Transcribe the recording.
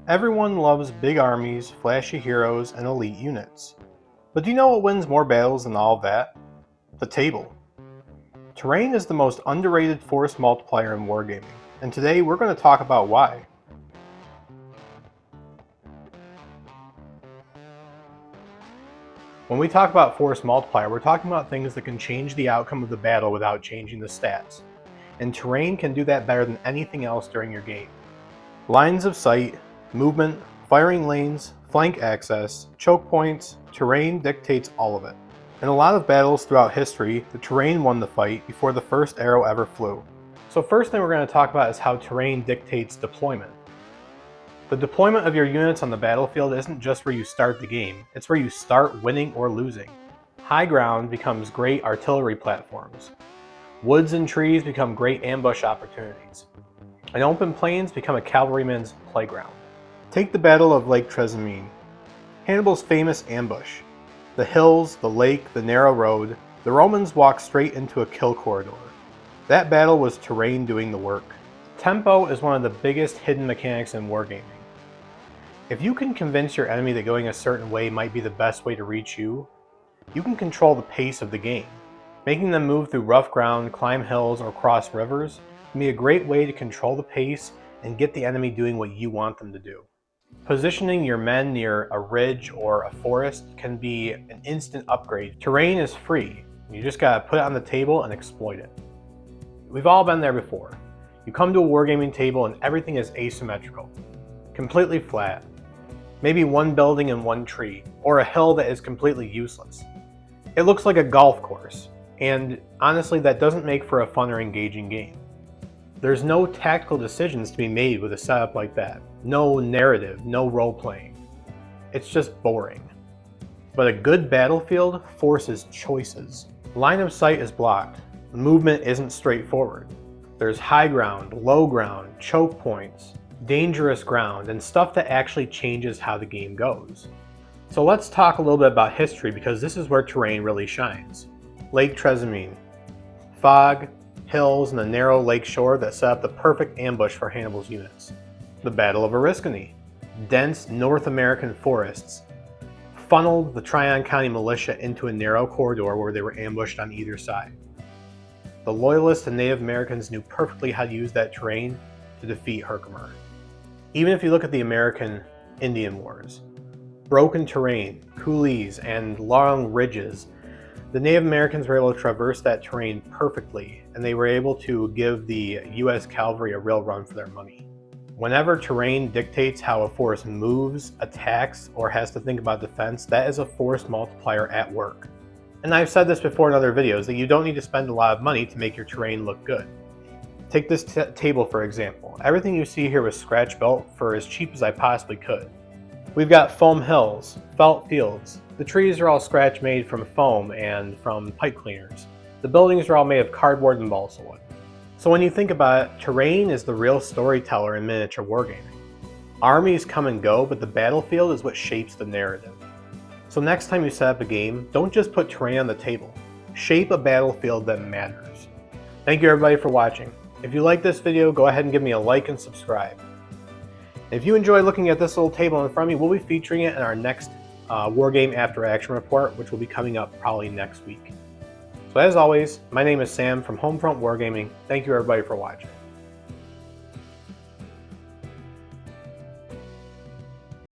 Everyone loves big armies, flashy heroes, and elite units. But do you know what wins more battles than all of that? The table. Terrain is the most underrated force multiplier in wargaming, and today we're going to talk about why. When we talk about force multiplier, we're talking about things that can change the outcome of the battle without changing the stats. And terrain can do that better than anything else during your game. Lines of sight, movement, firing lanes, flank access, choke points, terrain dictates all of it. In a lot of battles throughout history, the terrain won the fight before the first arrow ever flew. So first thing we're going to talk about is how terrain dictates deployment. The deployment of your units on the battlefield isn't just where you start the game, it's where you start winning or losing. High ground becomes great artillery platforms. Woods and trees become great ambush opportunities. And open plains become a cavalryman's playground. Take the Battle of Lake Trasimene, Hannibal's famous ambush. The hills, the lake, the narrow road, the Romans walked straight into a kill corridor. That battle was terrain doing the work. Tempo is one of the biggest hidden mechanics in wargaming. If you can convince your enemy that going a certain way might be the best way to reach you, you can control the pace of the game. Making them move through rough ground, climb hills, or cross rivers can be a great way to control the pace and get the enemy doing what you want them to do. Positioning your men near a ridge or a forest can be an instant upgrade. Terrain is free. You just gotta put it on the table and exploit it. We've all been there before. You come to a wargaming table and everything is asymmetrical, completely flat. Maybe one building and one tree, or a hill that is completely useless. It looks like a golf course, and honestly that doesn't make for a fun or engaging game. There's no tactical decisions to be made with a setup like that. No narrative, no role-playing. It's just boring. But a good battlefield forces choices. Line of sight is blocked. Movement isn't straightforward. There's high ground, low ground, choke points, dangerous ground, and stuff that actually changes how the game goes. So let's talk a little bit about history because this is where terrain really shines. Lake Trasimene. Fog, hills, and a narrow lake shore that set up the perfect ambush for Hannibal's units. The Battle of Oriskany. Dense North American forests funneled the Tryon County militia into a narrow corridor where they were ambushed on either side. The Loyalists and Native Americans knew perfectly how to use that terrain to defeat Herkimer. Even if you look at the American Indian Wars, broken terrain, coulees, and long ridges, the Native Americans were able to traverse that terrain perfectly, and they were able to give the US cavalry a real run for their money. Whenever terrain dictates how a force moves, attacks, or has to think about defense, that is a force multiplier at work. And I've said this before in other videos, that you don't need to spend a lot of money to make your terrain look good. Take this table for example. Everything you see here was scratch built for as cheap as I possibly could. We've got foam hills, felt fields. The trees are all scratch made from foam and from pipe cleaners. The buildings are all made of cardboard and balsa wood. So when you think about it, terrain is the real storyteller in miniature wargaming. Armies come and go, but the battlefield is what shapes the narrative. So next time you set up a game, don't just put terrain on the table. Shape a battlefield that matters. Thank you everybody for watching. If you like this video, go ahead and give me a like and subscribe. If you enjoy looking at this little table in front of me, we'll be featuring it in our next Wargame After Action report, which will be coming up probably next week. So as always, my name is Sam from Homefront Wargaming. Thank you everybody for watching.